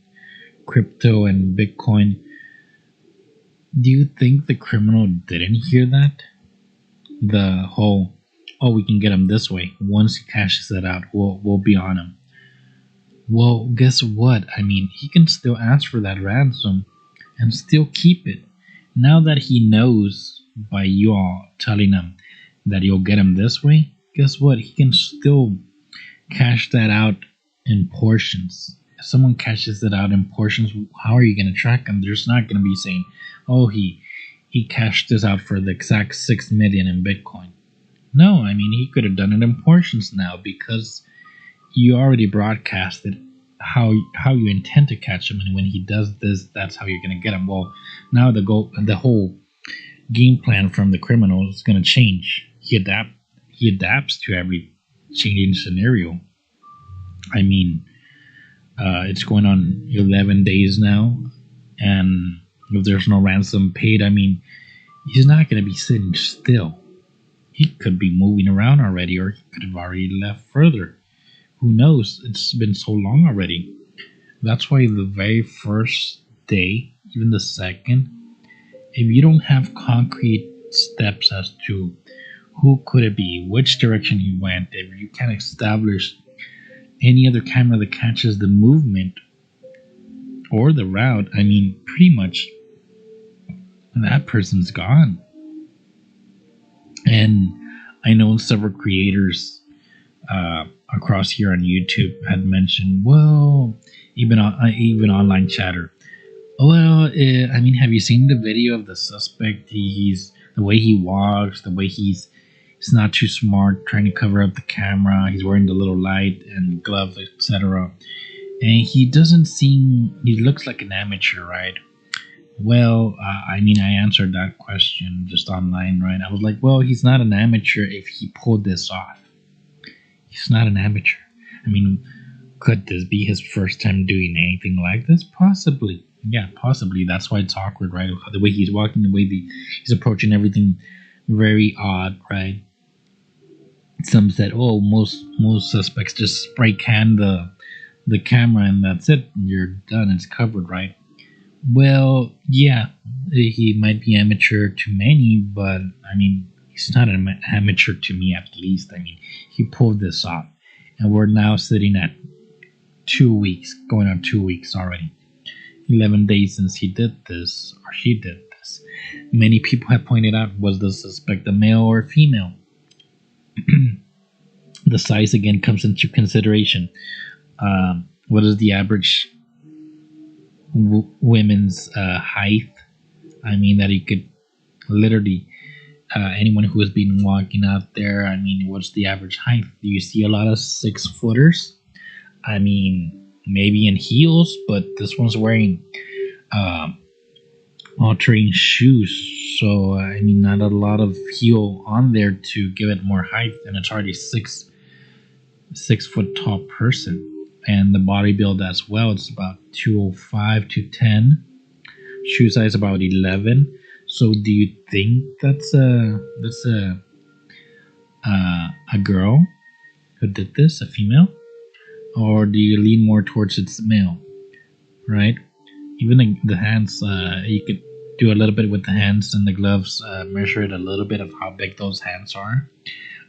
crypto and Bitcoin, do you think the criminal didn't hear that? The whole, "Oh, we can get him this way. Once he cashes it out, we'll be on him." Well, guess what? I mean, he can still ask for that ransom and still keep it. Now that he knows by you all telling him that you'll get him this way, guess what? He can still cash that out in portions. If someone cashes it out in portions, how are you going to track him? There's not going to be saying, "Oh, he cashed this out for the exact 6 million in Bitcoin." No, I mean, he could have done it in portions now, because you already broadcasted how you intend to catch him, and when he does this, that's how you're going to get him. Well, now the whole game plan from the criminal is going to change. He adapts to every changing scenario. I mean, it's going on 11 days now, and if there's no ransom paid, I mean, he's not going to be sitting still. He could be moving around already, or he could have already left further. Who knows? It's been so long already. That's why the very first day, even the second, if you don't have concrete steps as to who could it be, which direction he went, if you can't establish any other camera that catches the movement or the route, I mean, pretty much that person's gone. And I know several creators across here on YouTube had mentioned, well, even online chatter. Well, I mean, have you seen the video of the suspect? He's the way he walks, the way he's not too smart, trying to cover up the camera. He's wearing the little light and gloves, etc. And he doesn't seem. He looks like an amateur, right? Well, I mean, I answered that question just online, right? I was like, well, he's not an amateur if he pulled this off. He's not an amateur. I mean, could this be his first time doing anything like this? Possibly. Yeah, possibly. That's why it's awkward, right? The way he's walking, the way he's approaching everything, very odd, right? Some said, oh, most suspects just spray can the camera and that's it. You're done. It's covered, right? Well, yeah, he might be amateur to many, but I mean, he's not an amateur to me at least. I mean, he pulled this off, and we're now sitting at 2 weeks, going on 2 weeks already. 11 days since he did this, or she did this. Many people have pointed out, was the suspect a male or female? The size again comes into consideration. What is the average women's height? I mean, that you could literally, anyone who has been walking out there, I mean, what's the average height? Do you see a lot of 6-footers? I mean, maybe in heels, but this one's wearing all-terrain shoes, so I mean, not a lot of heel on there to give it more height, and it's already 6 foot tall person. And the body build as well, it's about 205 to 10. Shoe size about 11. So do you think that's a girl who did this, a female? Or do you lean more towards it's male? Right? Even the hands, you could do a little bit with the hands and the gloves, measure it a little bit of how big those hands are.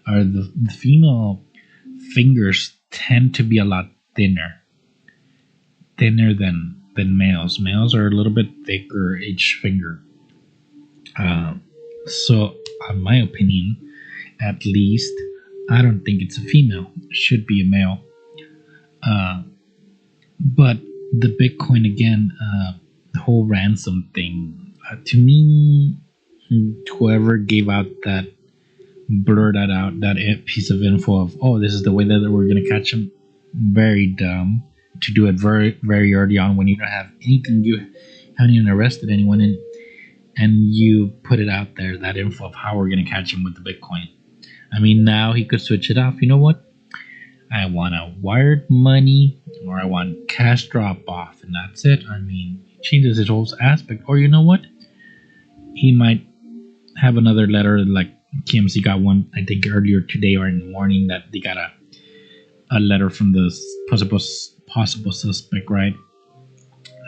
Or the female fingers tend to be a lot thinner than males. Males are a little bit thicker each finger. So, in my opinion, at least, I don't think it's a female. It should be a male. But the Bitcoin again, the whole ransom thing. To me, whoever gave out that, blurred that out, that piece of info of, oh, this is the way that we're gonna catch him. Very dumb to do it very, very early on when you don't have anything, you haven't even arrested anyone, and you put it out there, that info of how we're going to catch him with the Bitcoin. I mean, now he could switch it off. You know what? I want a wired money, or I want cash drop off, and that's it. I mean, he changes his whole aspect. Or you know what? He might have another letter, like KMC got one, I think earlier today or in the morning, that they got a letter from the possible suspect, right?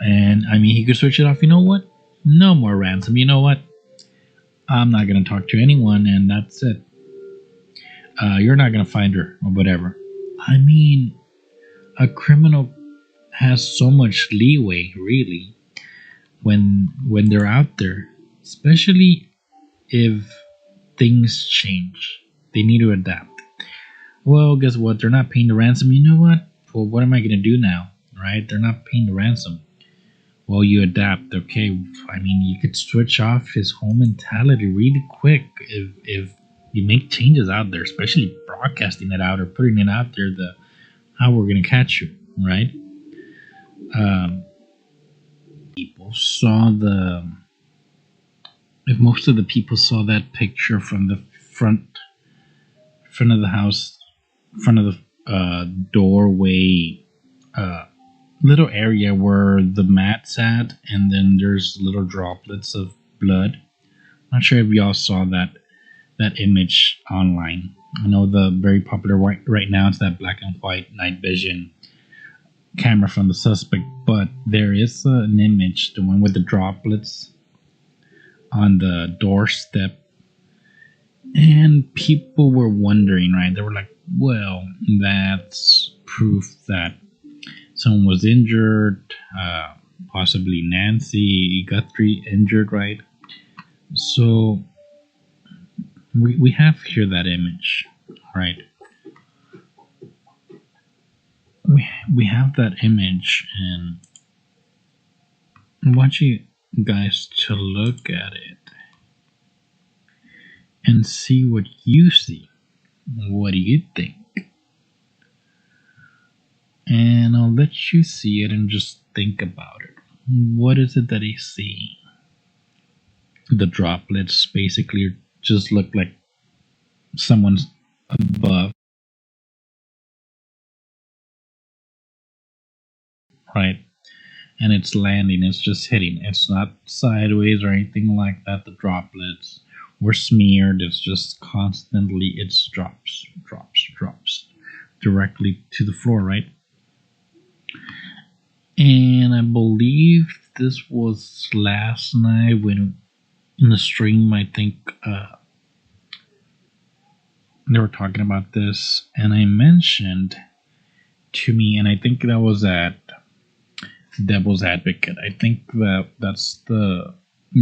And I mean, he could switch it off. You know what? No more ransom. You know what? I'm not gonna talk to anyone, and that's it. You're not gonna find her or whatever. I mean, a criminal has so much leeway, really, when they're out there, especially if things change. They need to adapt. Well, guess what? They're not paying the ransom. You know what? Well, what am I going to do now? Right? They're not paying the ransom. Well, you adapt. Okay. I mean, you could switch off his whole mentality really quick if you make changes out there, especially broadcasting it out or putting it out there, how we're going to catch you, right? People saw if most of the people saw that picture from the front of the house, front of the doorway, little area where the mat's at, and then there's little droplets of blood. Not sure if y'all saw that image online. I know the very popular right now, it's that black and white night vision camera from the suspect, but there is an image, the one with the droplets on the doorstep, and people were wondering, right? They were like, well, that's proof that someone was injured, possibly Nancy Guthrie injured, right? So we have here that image, right? We have that image, and I want you guys to look at it and see what you see. What do you think? And I'll let you see it and just think about it. What is it that he's seeing? The droplets basically just look like someone's above, right? And it's landing, it's just hitting. It's not sideways or anything like that. The droplets were smeared. It's just constantly, it's drops directly to the floor, right? And I believe this was last night when in the stream, I think they were talking about this, and I mentioned to me, and I think that was at Devil's Advocate. I think that's the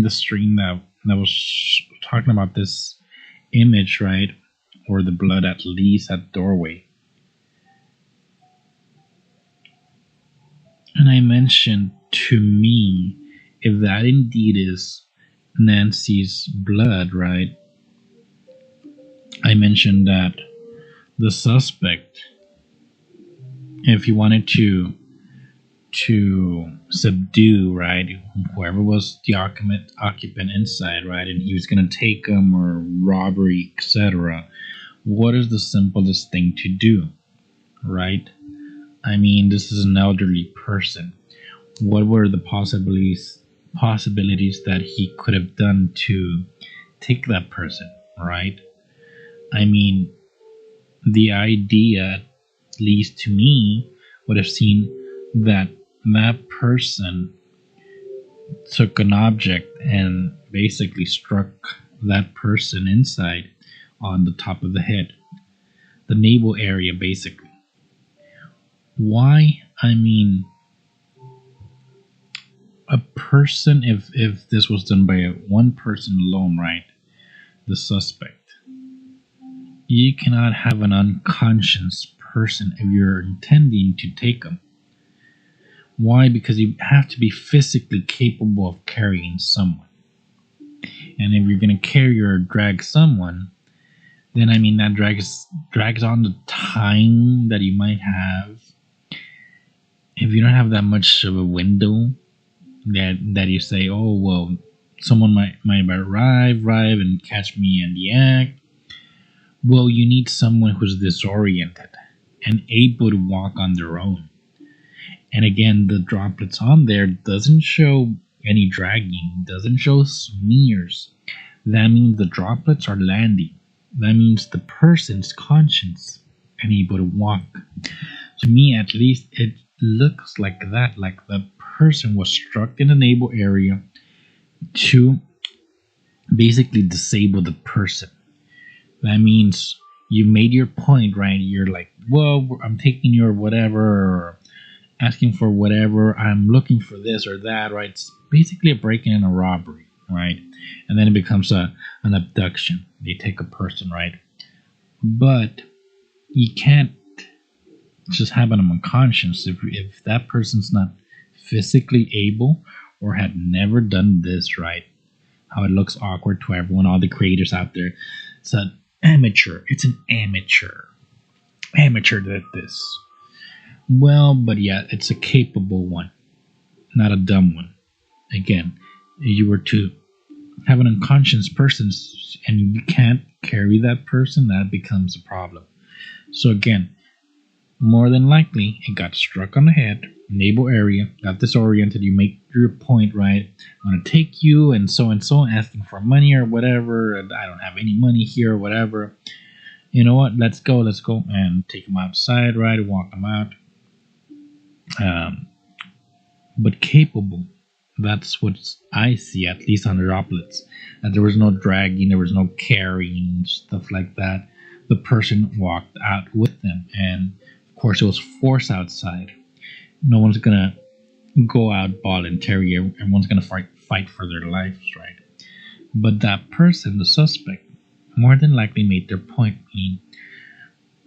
stream that was talking about this image, right? Or the blood at least at the doorway. And I mentioned to me, if that indeed is Nancy's blood, right? I mentioned that the suspect, if he wanted to subdue, right, whoever was the occupant inside, right, and he was going to take them or robbery, etc., what is the simplest thing to do, right? I mean, this is an elderly person. What were the possibilities that he could have done to take that person, right? I mean, the idea, at least to me, would have seen that that person took an object and basically struck that person inside on the top of the head, the navel area, basically. Why? I mean, a person, if this was done by one person alone, right, the suspect, you cannot have an unconscious person if you're intending to take them. Why? Because you have to be physically capable of carrying someone. And if you're going to carry or drag someone, then I mean that drags on the time that you might have. If you don't have that much of a window that you say, oh well, someone might arrive and catch me in the act. Well, you need someone who's disoriented and able to walk on their own. And again, the droplets on there doesn't show any dragging, doesn't show smears. That means the droplets are landing. That means the person's conscious and able to walk. To me, at least, it looks like that, like the person was struck in the navel area to basically disable the person. That means you made your point, right? You're like, well, I'm taking your whatever, or asking for whatever, I'm looking for this or that, right? It's basically a break-in and a robbery, right? And then it becomes an abduction. They take a person, right? But you can't just have them unconscious if that person's not physically able or had never done this, right? How it looks awkward to everyone, all the creators out there. It's an amateur. It's an amateur. Amateur did this. Well, but yeah, it's a capable one, not a dumb one. Again, if you were to have an unconscious person and you can't carry that person, that becomes a problem. So again, more than likely, it got struck on the head, navel area, got disoriented. You make your point, right? I'm going to take you and so, asking for money or whatever. And I don't have any money here or whatever. You know what? Let's go. And take him outside, right? Walk him out. um, but capable. That's what I see, at least on the droplets. And there was no dragging, there was no carrying, stuff like that. The person walked out with them, and of course, it was forced outside. No one's gonna go out voluntarily. Everyone's gonna fight for their lives, right? But that person, the suspect, more than likely made their point. He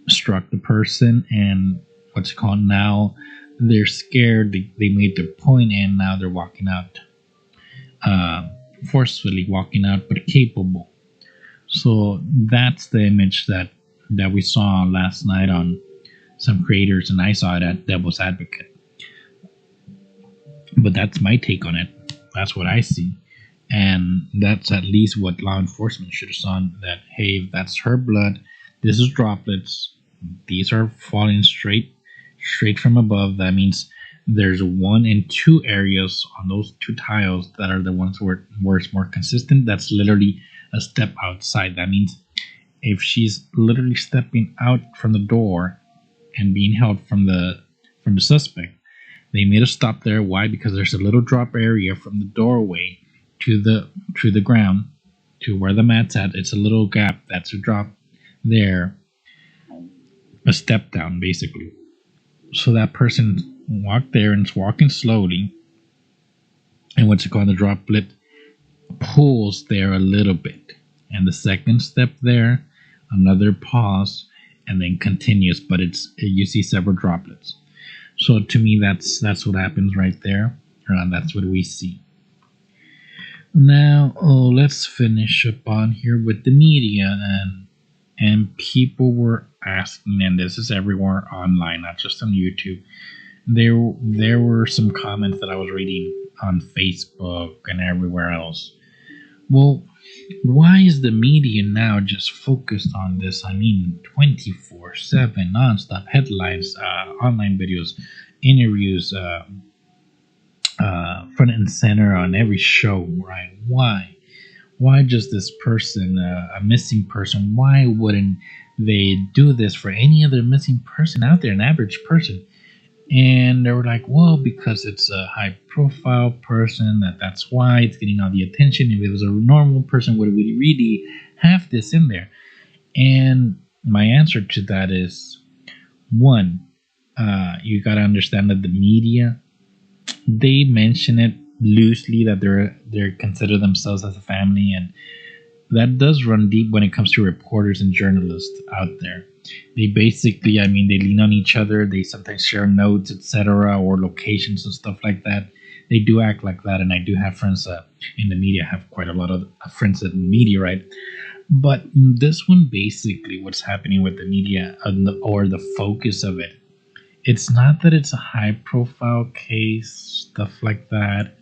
struck the person, and what's it called now, they're scared. They made their point, and now they're walking out, uh, forcefully walking out, but capable. So that's the image that we saw last night on some creators, and I saw it at Devil's Advocate. But that's my take on it. That's what I see. And that's at least what law enforcement should have saw, that hey, if that's her blood, this is droplets, these are falling straight from above. That means there's one and two areas on those two tiles that are the ones where it's more consistent. That's literally a step outside. That means if she's literally stepping out from the door and being held from the suspect, they made a stop there. Why? Because there's a little drop area from the doorway to the ground, to where the mat's at. It's a little gap. That's a drop there, a step down basically. So that person walked there and is walking slowly, and what's it called, the droplet pulls there a little bit, and the second step there, another pause, and then continues. But it's, you see several droplets. So to me, that's what happens right there. That's what we see. Now, let's finish up on here with the media, and people were asking, and this is everywhere online, not just on YouTube. There were some comments that I was reading on Facebook and everywhere else. Well, why is the media now just focused on this? I mean, 24/7, nonstop headlines, online videos, interviews, front and center on every show, right? Why? Why just this person, a missing person? Why wouldn't they do this for any other missing person out there, an average person? And they were like, well, because it's a high profile person, that's why it's getting all the attention. If it was a normal person, would we really have this in there? And my answer to that is, one, you got to understand that the media, they mention it loosely, that they're consider themselves as a family, and that does run deep when it comes to reporters and journalists out there. They basically, I mean, they lean on each other. They sometimes share notes, etc., or locations and stuff like that. They do act like that, and I do have friends in the media. I have quite a lot of friends in the media, right? But this one, basically, what's happening with the media, or the focus of it, it's not that it's a high-profile case, stuff like that,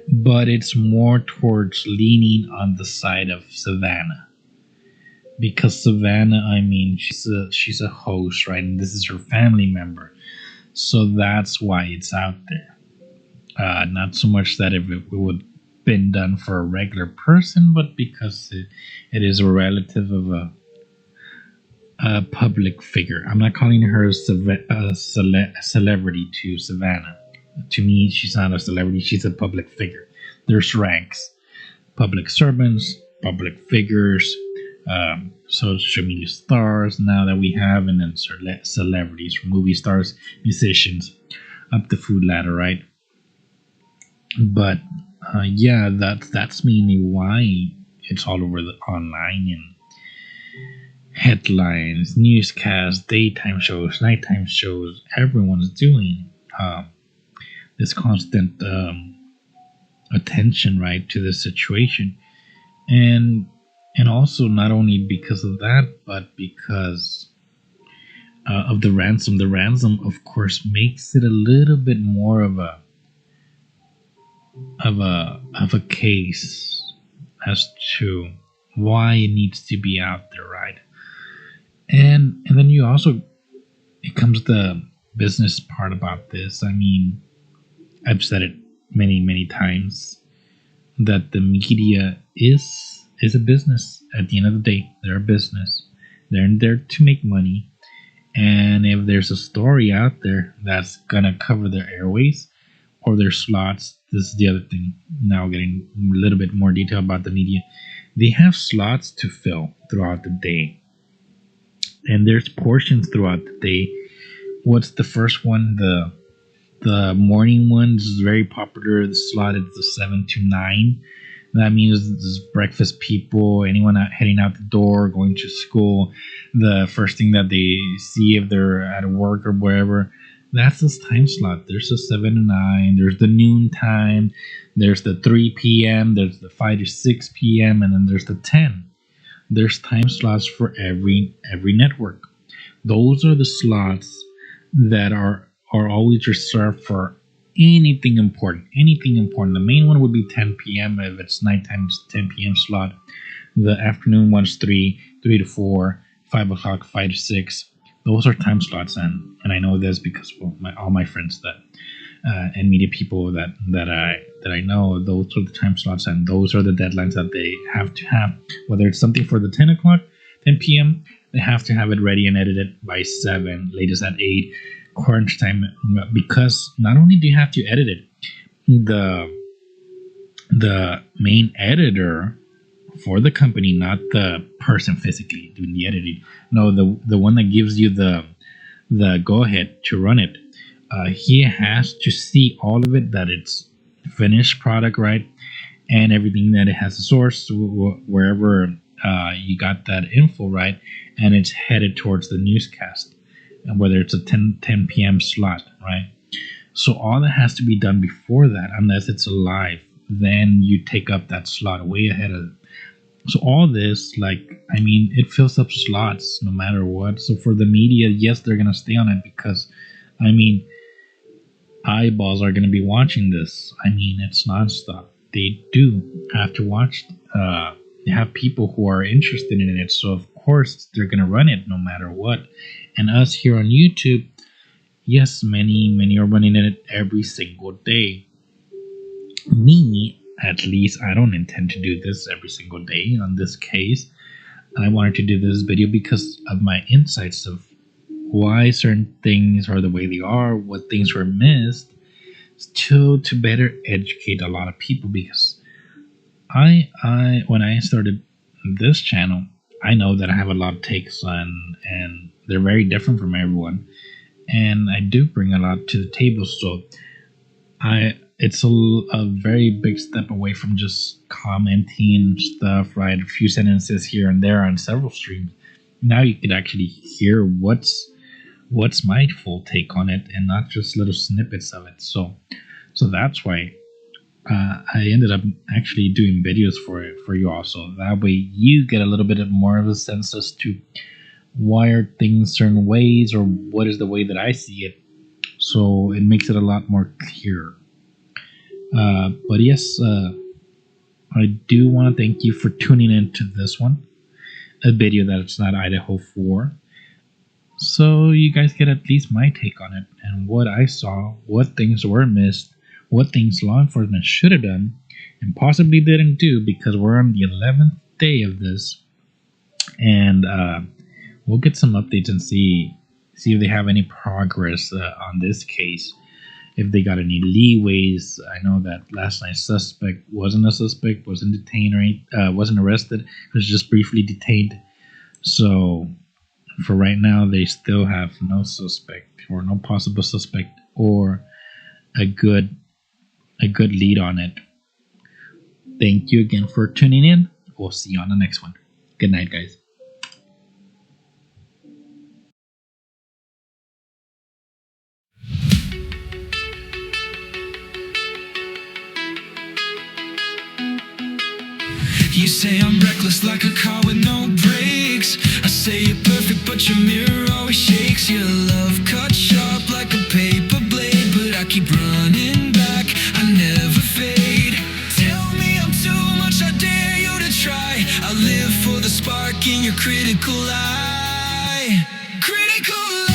but it's more towards leaning on the side of Savannah. Because Savannah, I mean, she's a host, right? And this is her family member. So that's why it's out there. Not so much that if it would have been done for a regular person, but because it is a relative of a public figure. I'm not calling her a celebrity to Savannah. To me, she's not a celebrity. She's a public figure. There's ranks. Public servants, public figures, social media stars now that we have, and then celebrities, movie stars, musicians, up the food ladder, right? But yeah, that's mainly why it's all over the online, and headlines, newscasts, daytime shows, nighttime shows. Everyone's doing this constant attention, right, to this situation, and also not only because of that, but because of the ransom. The ransom, of course, makes it a little bit more of a case as to why it needs to be out there, right? And then you also, it comes the business part about this. I mean, I've said it many times that the media is a business. At the end of the day, they're a business. They're in there to make money, And if there's a story out there that's gonna cover their airways or their slots, this is the other thing. Now getting a little bit more detail about the media. They have slots to fill throughout the day. And there's portions throughout the day. What's the first one? The morning ones is very popular. The slot is the 7 to 9. That means this breakfast people, anyone out, heading out the door, going to school, the first thing that they see if they're at work or wherever, that's this time slot. There's the 7 to 9, there's the noon time, there's the 3 p.m., there's the 5 to 6 p.m., and then there's the 10. There's time slots for every network. Those are the slots that are always reserved for anything important. The main one would be 10 p.m. If it's nighttime, it's 10 p.m. slot. The afternoon one's 3 to 4, 5 o'clock, 5 to 6. Those are time slots, and I know this because all my friends that and media people that I know, those are the time slots, and those are the deadlines that they have to have. Whether it's something for the 10 p.m., they have to have it ready and edited by 7, latest at 8. Crunch time, because not only do you have to edit it, the main editor for the company, not the person physically doing the editing, no, the one that gives you the go ahead to run it, he has to see all of it, that it's finished product, right, and everything, that it has a source wherever you got that info, right, and it's headed towards the newscast, whether it's a 10 p.m. slot, right? So all that has to be done before that, unless it's live, then you take up that slot way ahead of it. So all this, it fills up slots no matter what. So for the media, yes, they're going to stay on it because, eyeballs are going to be watching this. It's nonstop. They do have to watch. They have people who are interested in it. So of course, they're going to run it no matter what. And us here on YouTube, yes, many are running it every single day. Me, at least, I don't intend to do this every single day on this case. I wanted to do this video because of my insights of why certain things are the way they are, what things were missed, to better educate a lot of people. Because I when I started this channel, I know that I have a lot of takes on, and they're very different from everyone, and I do bring a lot to the table. So it's a very big step away from just commenting stuff, right? A few sentences here and there on several streams. Now you could actually hear what's my full take on it, and not just little snippets of it. So that's why I ended up actually doing videos for you all, so that way you get a little bit more of a sense as to why are things certain ways, or what is the way that I see it. So it makes it a lot more clear. But yes, I do want to thank you for tuning in to this one, a video that's not Idaho 4. So you guys get at least my take on it, and what I saw, what things were missed, what things law enforcement should have done and possibly didn't do, because we're on the 11th day of this. And we'll get some updates and see if they have any progress on this case, if they got any leeways. I know that last night's suspect wasn't a suspect, wasn't detained, or wasn't arrested, was just briefly detained. So for right now, they still have no suspect, or no possible suspect, or a good lead on it. Thank you again for tuning in. We'll see you on the next one. Good night, guys. You say I'm reckless like a car with no brakes. I say you're perfect, but your mirror always shakes. Your love cuts sharp like a paper blade, but I keep running back, I never fade. Tell me I'm too much, I dare you to try. I live for the spark in your critical eye. Critical eye.